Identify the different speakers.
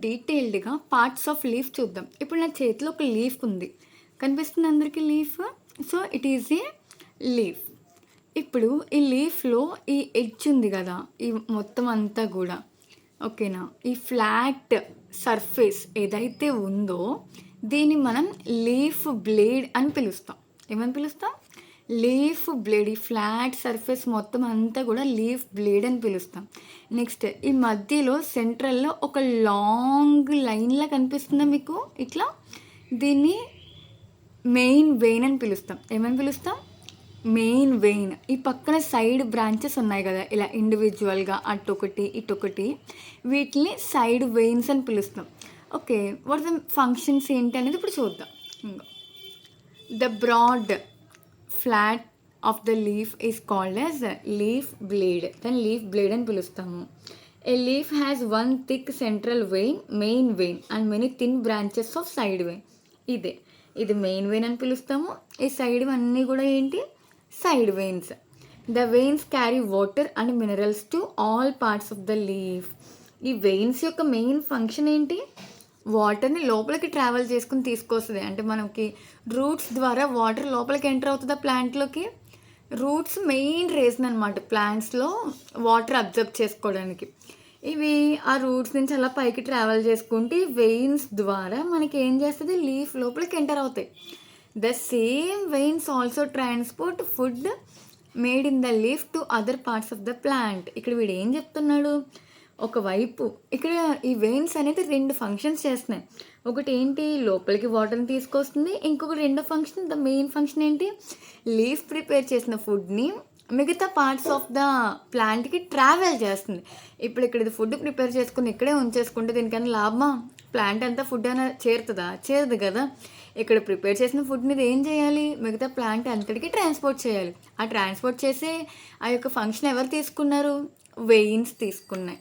Speaker 1: డీటెయిల్డ్‌గా parts of leaf చూద్దాం. ఇప్పుడు నా చేతిలో ఒక లీఫ్ ఉంది. కనిపిస్తుందా అందరికి leaf? So, it is a leaf. ఇప్పుడు ఈ లీఫ్‌లో ఈ ఎడ్జ్ ఉంది గదా! ఈ మొత్తం అంతా గూడా ఓకేనా? ఈ ఫ్లాట్ సర్ఫేస్ ఏదైతే ఉందో దీన్ని మనం లీఫ్ బ్లేడ్ అని పిలుస్తాం. ఏమని పిలుస్తాం? Leaf blade. ఈ ఫ్లాట్ సర్ఫేస్ మొత్తం అంతా కూడా లీఫ్ బ్లేడ్ అని పిలుస్తాం. నెక్స్ట్ ఈ మధ్యలో సెంట్రల్‌లో ఒక లాంగ్ లైన్‌లా కనిపిస్తుందా మీకు ఇట్లా? దీన్ని మెయిన్ వెయిన్ అని పిలుస్తాం. ఏమని పిలుస్తాం? Main vein. ఈ పక్కన సైడ్ బ్రాంచెస్ ఉన్నాయి కదా! ఇలా ఇండివిజువల్‌గా అటొకటి, ఇటొకటి. వీటిని సైడ్ వెయిన్స్ అని పిలుస్తాం. Okay. What are the functions ఏంటి అనేది ఇప్పుడు చూద్దాం. ఇంగో the broad flat of the leaf is called as leaf blade. దాన్ని లీఫ్ బ్లేడ్ అని పిలుస్తాము. A leaf has one thick central vein, main vein and many thin branches of side vein. ఇది main vein అని పిలుస్తాము. ఈ side అన్నీ కూడా ఏంటి? Side veins. The veins carry water and minerals to all parts of the leaf. ఈ veins యొక్క main function ఏంటి? వాటర్ని లోపలికి ట్రావెల్ చేసుకుని తీసుకొస్తుంది. అంటే మనకి రూట్స్ ద్వారా వాటర్ లోపలికి ఎంటర్ అవుతుందా ప్లాంట్లోకి? రూట్స్ మెయిన్ రీజన్ అనమాట ప్లాంట్స్లో వాటర్ అబ్జర్వ్ చేసుకోవడానికి. ఇవి ఆ రూట్స్ నుంచి అలా పైకి ట్రావెల్ చేసుకుంటే వెయిన్స్ ద్వారా మనకి ఏం చేస్తుంది? లీఫ్ లోపలికి ఎంటర్ అవుతాయి. The same veins also transport food made in the leaf to other parts of the plant. ఇక్కడ వీడు ఏం చెప్తున్నాడు? ఒకవైపు ఇక్కడ ఈ వెయిన్స్ అనేది 2 ఫంక్షన్స్ చేస్తున్నాయి. ఒకటి ఏంటి? లోపలికి వాటర్ని తీసుకొస్తుంది. ఇంకొకటి రెండో ఫంక్షన్, ద మెయిన్ ఫంక్షన్ ఏంటి? లీఫ్ ప్రిపేర్ చేసిన ఫుడ్ని మిగతా పార్ట్స్ ఆఫ్ ద ప్లాంట్కి ట్రావెల్ చేస్తుంది. ఇప్పుడు ఇక్కడ ఇది ఫుడ్ ప్రిపేర్ చేసుకుని ఇక్కడే ఉంచేసుకుంటే దీనికన్నా లాభమా? ప్లాంట్ అంతా ఫుడ్ అయినా చేరుతుందా? చేరదు కదా! ఇక్కడ ప్రిపేర్ చేసిన ఫుడ్ని ఇది ఏం చేయాలి? మిగతా ప్లాంట్ అంతటికి ట్రాన్స్పోర్ట్ చేయాలి. ఆ ట్రాన్స్పోర్ట్ చేసే ఆ యొక్క ఫంక్షన్ ఎవరు తీసుకున్నారు? వెయిన్స్ తీసుకున్నాయి.